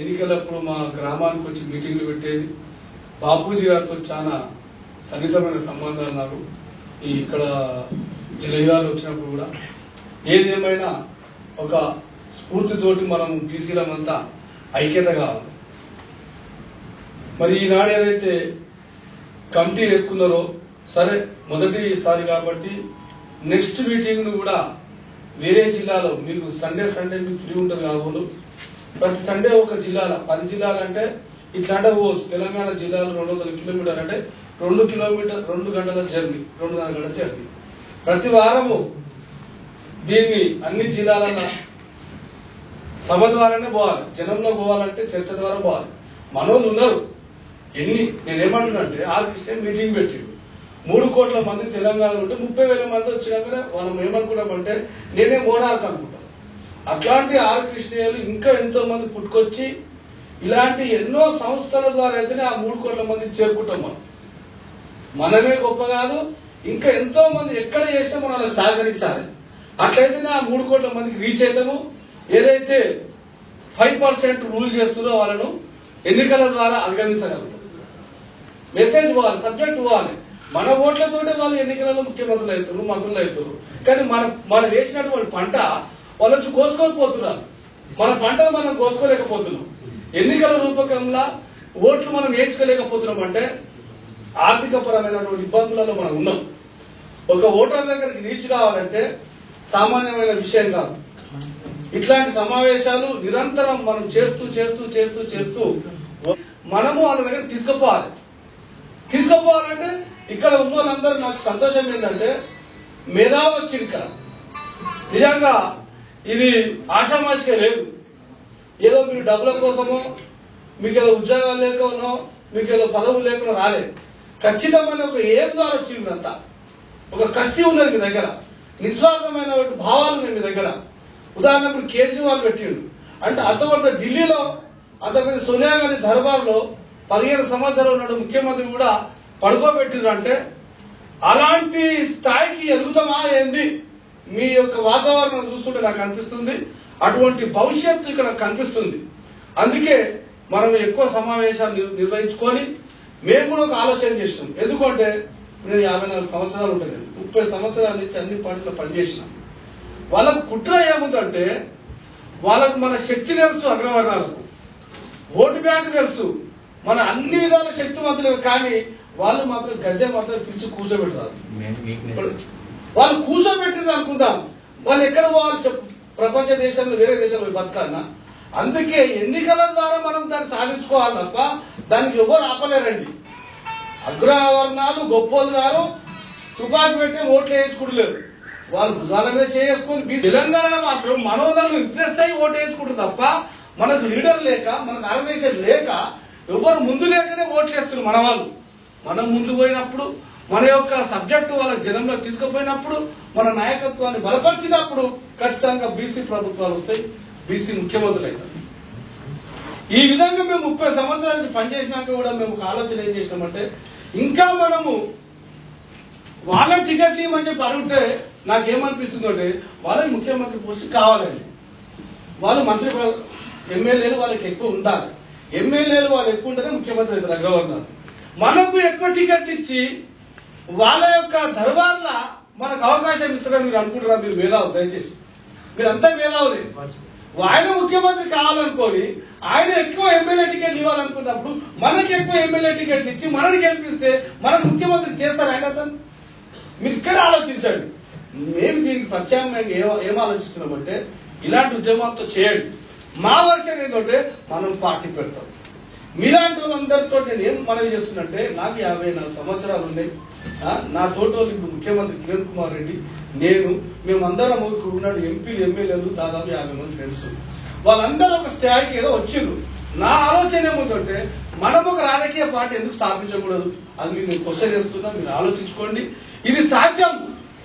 ఎన్నికలప్పుడు మా గ్రామానికి వచ్చి మీటింగ్లు పెట్టేది. బాపూజీ గారితో చాలా సన్నిహితమైన సంబంధాలు నాకు ఇక్కడ జిల్లాలో వచ్చినప్పుడు కూడా. ఏదేమైనా ఒక స్ఫూర్తితోటి మనం బీసీలమంతా ఐక్యత కావాలి. మరి ఈనాడు ఏదైతే కమిటీ వేసుకున్నారో సరే, మొదటిసారి కాబట్టి నెక్స్ట్ మీటింగ్ను కూడా వేరే జిల్లాలో మీకు సండే మీకు ఫ్రీ ఉంటుంది కాబోలు. ప్రతి సండే ఒక జిల్లాలో 10 జిల్లాలు అంటే ఇట్లాంటి పోవచ్చు. తెలంగాణ జిల్లాలో 200 కిలోమీటర్లు అంటే 2 గంటల జర్నీ, 2.5 గంటల జర్నీ. ప్రతి వారము దీన్ని అన్ని జిల్లాల సభ ద్వారానే పోవాలి. జనంలో పోవాలంటే చర్చ ద్వారా పోవాలి. మనోళ్ళు ఉన్నారు నేనేమంటున్నానంటే ఆర్కిస్తే మీటింగ్ పెట్టిండు. 3 కోట్ల మంది తెలంగాణలో ఉంటే 30,000 మంది వచ్చినాకనే మనం ఏమనుకున్నామంటే నేనే మోనార్క్ అనుకుంటాను. అట్లాంటి ఆర్కృష్ణయ్యలు ఇంకా ఎంతో మంది పుట్టుకొచ్చి ఇలాంటి ఎన్నో సంస్థల ద్వారా అయితేనే ఆ 3 కోట్ల మంది చేరుకుంటాం. మనమే గొప్ప కాదు, ఇంకా ఎంతో మంది ఎక్కడ చేసినా మనం అలా సహకరించాలి. అట్లయితేనే ఆ 3 కోట్ల మందికి రీచ్ అవుతాము. ఏదైతే 5% రూల్ చేస్తున్నారో వాళ్ళను ఎన్నికల ద్వారా అధిగమించగలుగుతాం. మెసేజ్ పోవాలి, సబ్జెక్ట్ పోవాలి. మన ఓట్లతోటే వాళ్ళు ఎన్నికలలో ముఖ్యమంత్రులు అవుతారు, మంత్రులు అవుతారు. కానీ మనం వేసినటువంటి పంట వాళ్ళ నుంచి కోసుకోకపోతున్నారు. మన పంటను మనం కోసుకోలేకపోతున్నాం. ఎన్నికల రూపకంలో ఓట్లు మనం వేయించుకోలేకపోతున్నాం. అంటే ఆర్థిక పరమైనటువంటి ఇబ్బందులలో మనం ఉన్నాం. ఒక ఓటర్ దగ్గరికి రీచ్ కావాలంటే సామాన్యమైన విషయం కాదు. ఇట్లాంటి సమావేశాలు నిరంతరం మనం చేస్తూ చేస్తూ చేస్తూ చేస్తూ మనము వాళ్ళ దగ్గర తీసుకుపోవాలంటే ఇక్కడ ఉన్న వాళ్ళందరూ నాకు సంతోషం ఏంటంటే మేధావి వచ్చింది ఇక్కడ. నిజంగా ఇది ఆషామాషిగా లేదు. ఏదో మీరు డబ్బుల కోసమో, మీకు ఏదో ఉద్యోగాలు లేకనో, మీకు ఏదో పదవులు లేకుండా రాలేదు. ఖచ్చితమైన ఒక ఏం ద్వారా వచ్చింది. అంతా ఒక కసి ఉన్నది మీ దగ్గర, నిస్వార్థమైన భావాలు ఉన్నాయి మీ దగ్గర. ఉదాహరణకు కేజ్రీవాల్ పెట్టిండు అంటే అంతవరకు ఢిల్లీలో అంతమంది సోనియా గాంధీ దర్బార్లో 15 సంవత్సరాలు ఉన్నాడు ముఖ్యమంత్రి కూడా పడుకోబెట్టిండ్రు. అంటే అలాంటి స్థాయికి ఎదుగుతామా ఏంది? మీ యొక్క వాతావరణం చూస్తుంటే నాకు అనిపిస్తుంది అటువంటి భవిష్యత్తు ఇక్కడ కనిపిస్తుంది. అందుకే మనం ఎక్కువ సమావేశాలు నిర్వహించుకొని మేము కూడా ఒక ఆలోచన చేసినాం. ఎందుకంటే నేను 54 సంవత్సరాలు ఉంటాను, 30 సంవత్సరాల నుంచి అన్ని పార్టీలో పనిచేసిన. వాళ్ళకు కుట్ర ఏముందంటే వాళ్ళకు మన శక్తి తెలుసు, అగ్రవర్ణాలకు ఓటు బ్యాంక్ తెలుసు, మన అన్ని విధాల శక్తివంతులు. కానీ వాళ్ళు మాత్రం గద్దె మాత్రం పిలిచి కూర్చోబెట్టారు. వాళ్ళు కూర్చోబెట్టింది అనుకుందాం, వాళ్ళు ఎక్కడ పోవాలి చెప్పు? ప్రపంచ దేశంలో వేరే దేశంలో బతకాలన్నా. అందుకే ఎన్నికల ద్వారా మనం దాన్ని సాధించుకోవాలి తప్ప దానికి ఎవరు ఆపలేరండి. అగ్రవర్ణాలు గొప్పోళ్ళు గారు తుపాకి పెట్టి ఓట్లు వేయించుకుంటలేరు. వాళ్ళు భుజాల మీద చేసుకుని తెలంగాణ మాత్రం మనోళ్ళను ఇంప్రెస్ అయ్యి ఓటు వేసుకుంటారు తప్ప మనకు లీడర్ లేక, మనకు ఆర్గనైజేషన్ లేక, ఎవరు ముందు లేకనే ఓట్లు వేస్తున్నారు మన వాళ్ళు. మనం ముందు పోయినప్పుడు, మన యొక్క సబ్జెక్టు వాళ్ళ జనంలో తీసుకుపోయినప్పుడు, మన నాయకత్వాన్ని బలపరిచినప్పుడు ఖచ్చితంగా బీసీ ప్రభుత్వాలు వస్తాయి, బీసీ ముఖ్యమంత్రులు అవుతారు. ఈ విధంగా మేము 30 సంవత్సరాల నుంచి పనిచేసినాక కూడా మేము ఒక ఆలోచన ఏం చేసినామంటే ఇంకా మనము వాళ్ళ టికెట్లు ఇవ్వమని చెప్పి అడిగితే నాకేమనిపిస్తుందంటే వాళ్ళకి ముఖ్యమంత్రి పోస్ట్ కావాలండి. వాళ్ళు మంత్రి ఎమ్మెల్యేలు వాళ్ళకి ఎక్కువ ఉండాలి. ఎమ్మెల్యేలు వాళ్ళు ఎక్కువ ఉంటేనే ముఖ్యమంత్రి అవుతారు అగ్రవర్ణాలు. మనకు ఎక్కువ టికెట్లు ఇచ్చి వాళ్ళ యొక్క దర్బార్లా మనకు అవకాశం ఇస్తారని మీరు అనుకుంటారా? మీరు మేధావు, దయచేసి మీరంతా మేధావులే. ఆయన ముఖ్యమంత్రి కావాలనుకోని ఆయన ఎక్కువ ఎమ్మెల్యే టికెట్లు ఇవ్వాలనుకున్నప్పుడు మనకి ఎక్కువ ఎమ్మెల్యే టికెట్లు ఇచ్చి మనని గెలిపిస్తే మనకు ముఖ్యమంత్రి చేస్తారు ఆయన అతను. మీరు ఇక్కడ ఆలోచించండి. మేము దీనికి ప్రత్యామ్నాయంగా ఏం ఆలోచిస్తున్నామంటే ఇలాంటి ఉద్యమాలతో చేయండి. మా వర్షన్ ఏంటంటే మనం పార్టీ పెడతాం. మీలాంటి వాళ్ళందరితో నేను ఏం మనవి చేస్తున్నట్టే నాకు 54 సంవత్సరాలు ఉన్నాయి. నా తోటోళ్ళు ఇప్పుడు ముఖ్యమంత్రి కిరణ్ కుమార్ రెడ్డి, మేమందరం ఇక్కడ ఉన్నాడు ఎంపీలు ఎమ్మెల్యేలు దాదాపు 50 మంది ఫ్రెండ్స్. వాళ్ళందరూ ఒక స్థాయికి ఏదో వచ్చిండ్రు. నా ఆలోచన ఏముందంటే మనం ఒక రాజకీయ పార్టీ ఎందుకు స్థాపించకూడదు? అది మీరు క్వశ్చన్ చేస్తున్నా, మీరు ఆలోచించుకోండి. ఇది సాధ్యం.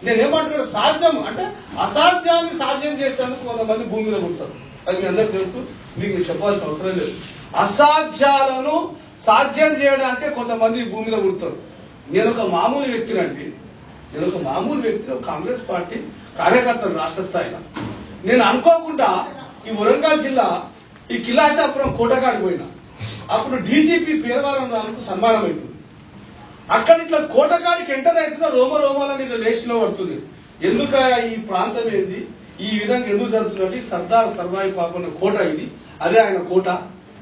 నేనేమంటున్నాడు సాధ్యం అంటే అసాధ్యాన్ని సాధ్యం చేసేందుకు కొంతమంది భూమి మీద పుడతారు. అది మీ అందరికీ తెలుసు, మీకు చెప్పాల్సిన అవసరం లేదు. అసాధ్యాలను సాధ్యం చేయడానికే కొంతమంది భూమి మీద పుడతారు. నేను ఒక మామూలు వ్యక్తినండి. కాంగ్రెస్ పార్టీ కార్యకర్తలు రాష్ట్ర స్థాయిలో. నేను అనుకోకుండా ఈ వరంగల్ జిల్లా ఈ కిలాసాపురం కోటకాడికి పోయినా అప్పుడు డీజీపీ పేరవారం రాముకు సన్మానం అవుతుంది. అక్కడ ఇట్లా కోటకాడికి ఎంటర్ అవుతున్నా రోమాలని ఇట్లా లేచిలో పడుతుంది. ఎందుక ఈ ప్రాంతం ఏంది, ఈ విధంగా ఎందుకు జరుగుతున్నట్టు సర్దార్ సర్వాయి పాపన్న కోట ఇది, అదే ఆయన కోట.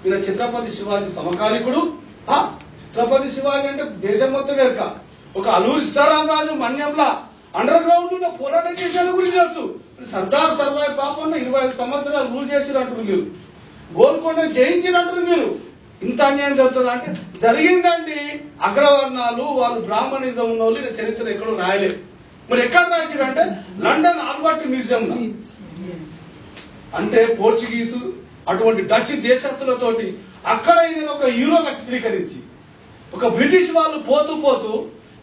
ఈయన ఛత్రపతి శివాజీ సమకాలికుడు. ఛత్రపతి శివాజీ అంటే దేశం మొత్తం వెనుక ఒక అల్లూరి సీతారామరాజు మన్యంలా అండర్ గ్రౌండ్ లో పోరాటం చేసిన గురించి తెలుసు. సర్దార్ సర్వాయి పాపన్న 25 సంవత్సరాలు రూల్ చేసినట్టు మీరు, గోల్కొండ జయించినట్టు మీరు. ఇంత అన్యాయం జరుగుతుంది అంటే జరిగిందండి. అగ్రవర్ణాలు వాళ్ళు బ్రాహ్మణిజం ఉన్న వాళ్ళు ఇలా చరిత్ర ఎక్కడో రాయలేదు. మరి ఎక్కడ రాశారంటే లండన్ ఆల్బర్ట్ మ్యూజియం లో. అంటే పోర్చుగీసు అటువంటి డచ్ దేశస్తులతోటి అక్కడ ఈయన ఒక హీరోగా చిత్రీకరించి ఒక బ్రిటిష్ వాళ్ళు పోతూ పోతూ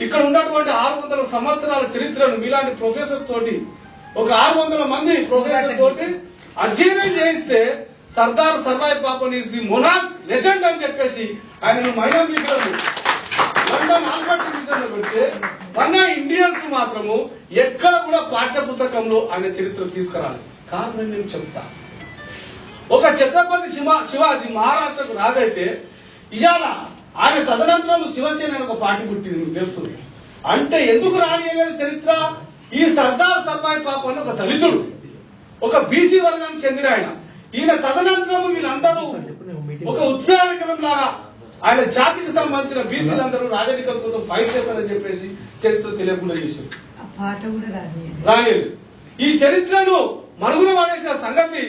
ఇక్కడ ఉన్నటువంటి 600 సంవత్సరాల చరిత్రను మీలాంటి ప్రొఫెసర్ తోటి ఒక 600 మంది ప్రొఫెసర్ తోటి అధ్యయనం చేయిస్తే Sardar Sarvai Paappan is the monarch legend అని చెప్పేసి ఆయన మైనర్ లీడర్లు లండన్ ఆల్బర్ట్ మ్యూజియం లో పెడితే మన ఇండియన్స్ మాత్రము ఎక్కడ కూడా పాఠ్య పుస్తకంలో ఆయన చరిత్ర తీసుకురాలి. కారణం నేను చెప్తా. ఒక ఛత్రపతి శివాజీ మహారాష్ట్రకు రాజైతే ఇవాళ ఆయన తదనంతరం శివసేన ఒక పార్టీ పుట్టింది, మీకు తెలుసు. అంటే ఎందుకు రానియలేదు చరిత్ర? ఈ సర్దార్ సర్వాయి పాపన్ ఒక దళితుడు, ఒక బీసీ వర్గానికి చెందిన ఆయన. ఈయన తదనంతరం వీళ్ళందరూ ఒక ఉత్ప్రేరకరం లాగా ఆయన జాతికి సంబంధించిన బీసీలందరూ రాజకీయాల కోసం ఫైట్ చేస్తారని చెప్పేసి చరిత్ర తెలియకుండా చేశారు. రాలేదు. ఈ చరిత్రను మరుగున పడేసిన సంగతి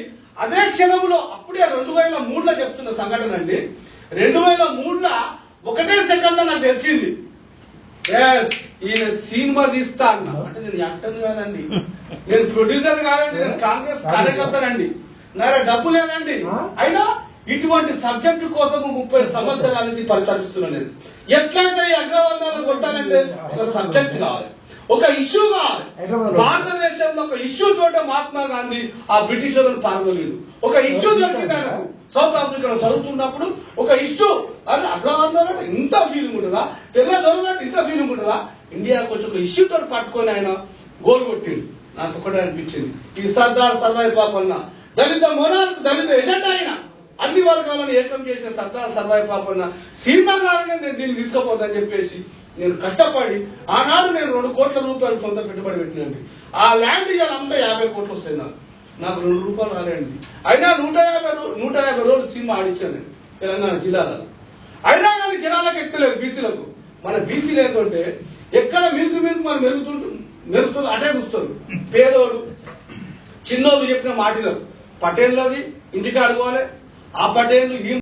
అదే క్షణంలో అప్పుడే 2003లో చెప్తున్న సంఘటన అండి. 2003లో ఒకటే సెకండ్ నాకు తెలిసింది, ఈయన సినిమా తీస్తా అన్నా. అంటే నేను యాక్టర్ కాదండి, నేను ప్రొడ్యూసర్ కాదండి, నేను కాంగ్రెస్ కార్యకర్తనండి, నా డబ్బు లేదండి. అయినా ఇటువంటి సబ్జెక్టు కోసం 30 సంవత్సరాల నుంచి పరితరిస్తున్నాను నేను. ఎట్లయితే ఈ అగ్రవర్ణాలను కొట్టాలంటే ఒక సబ్జెక్ట్ కావాలి, ఒక ఇష్యూ కావాలి. భారతదేశంలో ఒక ఇష్యూ తోటే మహాత్మా గాంధీ ఆ బ్రిటిషర్లను పాల్గొలేదు. ఒక ఇష్యూ దొరికింది ఆయనకు. సౌత్ ఆఫ్రికాలో చదువుతున్నప్పుడు ఒక ఇష్యూ, అది అగ్రవర్ణాలంటే ఇంత ఫీలింగ్ ఉంటుందా, తెల్ల దొరలంటే ఇంత ఫీలింగ్ ఉంటుందా? ఇండియాకు వచ్చి ఒక ఇష్యూ తోటి పట్టుకొని ఆయన గోల్ కొట్టిండు. నాకు ఒకటే అనిపించింది, ఈ సర్దార్ సర్వాయి పాపన్న దళిత మొనార్క్, దళిత ఎజెండా ఆయన అన్ని వర్గాలను ఏకం చేసిన సర్దార్ సర్వాయి పాపన్న సినిమా కావాలని నేను దీన్ని తీసుకోపోదని చెప్పేసి నేను కష్టపడి ఆనాడు నేను 2 కోట్ల రూపాయలు సొంత పెట్టుబడి పెట్టినండి. ఆ ల్యాండ్ ఇవాళ అంతా 50 కోట్లు వస్తాయి. నాకు 2 రూపాయలు రాలేండి. అయినా 150 రోజులు సినిమా ఆడిచ్చాను నేను తెలంగాణ జిల్లాలో. అయినా కానీ జనాలకు ఎక్కలేదు బీసీలకు. మన బీసీలు ఏంటంటే ఎక్కడ మీకు మనం మెరుగుతుంది అటే చూస్తారు. పేదోడు చిన్నోళ్ళు చెప్పిన మాటలు పటేళ్ళది ఇంటికి అడుకోవాలి. ఆ పటేళ్ళు